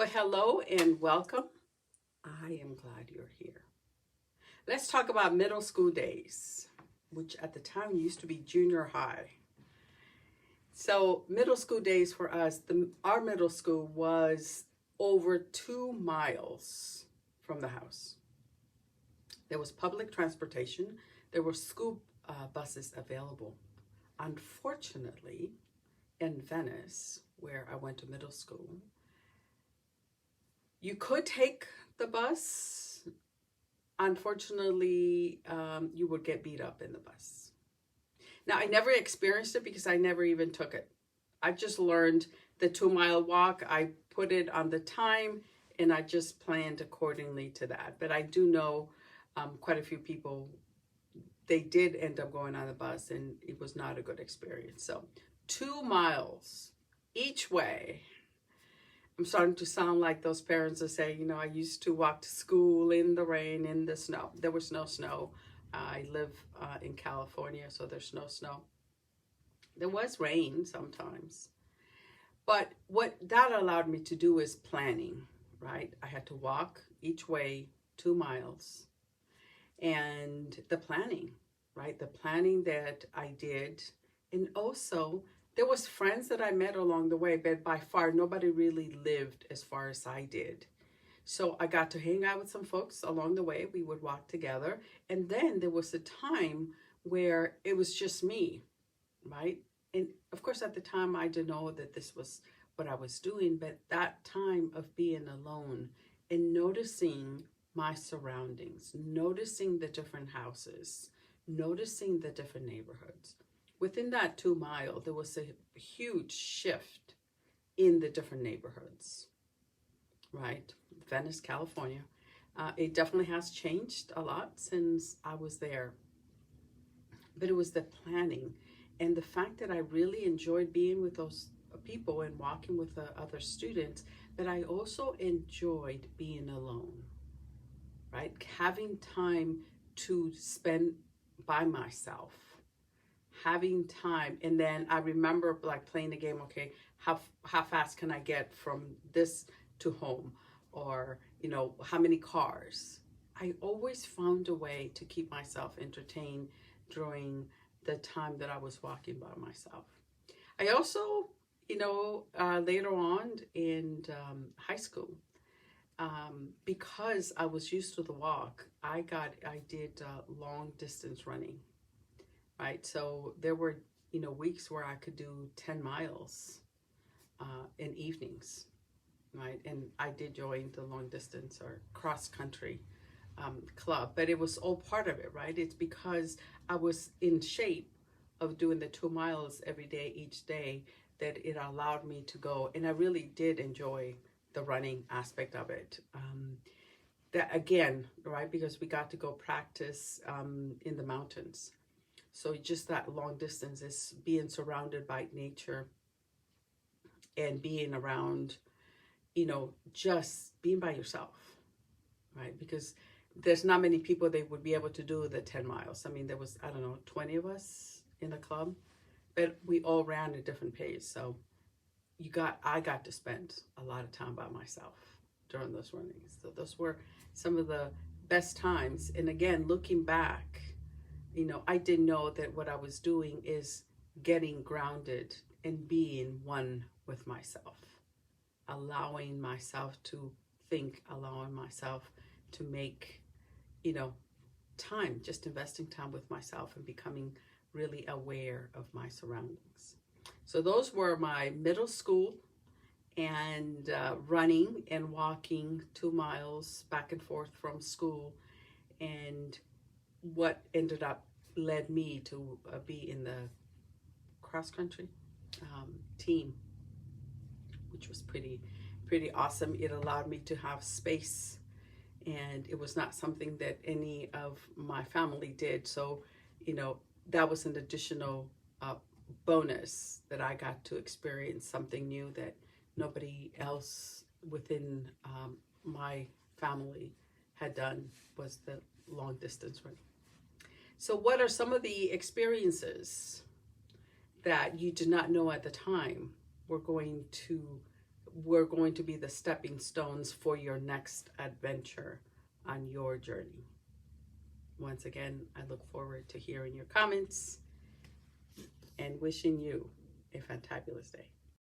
Well, hello and welcome. I am glad you're here. Let's talk about middle school days, which at the time used to be junior high. So, middle school days for us, our middle school was over 2 miles from the house. There was public transportation, there were school buses available. Unfortunately, in Venice, where I went to middle school, you could take the bus. Unfortunately, you would get beat up in the bus. Now, I never experienced it because I never even took it. I just learned the 2 mile walk. I put it on the time and I just planned accordingly to that. But I do know quite a few people, they did end up going on the bus and it was not a good experience. So 2 miles each way. I'm starting to sound like those parents that say, I used to walk to school in the rain, in the snow. There was no snow. I live in California, so there's no snow. There was rain sometimes. But what that allowed me to do is planning, right? I had to walk each way 2 miles. And the planning, right? The planning that I did. And also, there was friends that I met along the way, but by far nobody really lived as far as I did. So I got to hang out with some folks along the way. We would walk together. And then there was a time where it was just me, right? And of course, at the time, I didn't know that this was what I was doing, but that time of being alone and noticing my surroundings, noticing the different houses, noticing the different neighborhoods. Within that 2 mile, there was a huge shift in the different neighborhoods, right? Venice, California. It definitely has changed a lot since I was there. But it was the planning and the fact that I really enjoyed being with those people and walking with the other students, but I also enjoyed being alone, right? Having time to spend by myself, having time. And then I remember like playing the game, okay, how fast can I get from this to home? Or, how many cars? I always found a way to keep myself entertained during the time that I was walking by myself. I also, later on in high school, because I was used to the walk, I did long distance running, right? So there were, weeks where I could do 10 miles in evenings, right? And I did join the long distance or cross country club, but it was all part of it, right? It's because I was in shape of doing the 2 miles every day, each day, that it allowed me to go. And I really did enjoy the running aspect of it. That again, right? Because we got to go practice in the mountains. So just that long distance is being surrounded by nature and being around, just being by yourself, right? Because there's not many people that would be able to do the 10 miles. I mean, there was, I don't know, 20 of us in the club, but we all ran at different pace. So I got to spend a lot of time by myself during those runnings. So those were some of the best times. And again, looking back, I didn't know that what I was doing is getting grounded and being one with myself, allowing myself to think, allowing myself to make, time, just investing time with myself and becoming really aware of my surroundings. So those were my middle school and running and walking 2 miles back and forth from school, and what ended up led me to be in the cross country team, which was pretty awesome. It allowed me to have space, and it was not something that any of my family did. So, that was an additional bonus that I got to experience something new that nobody else within my family had done, was the long distance running. So what are some of the experiences that you did not know at the time we're going to be the stepping stones for your next adventure on your journey. Once again, I look forward to hearing your comments and wishing you a fantabulous day.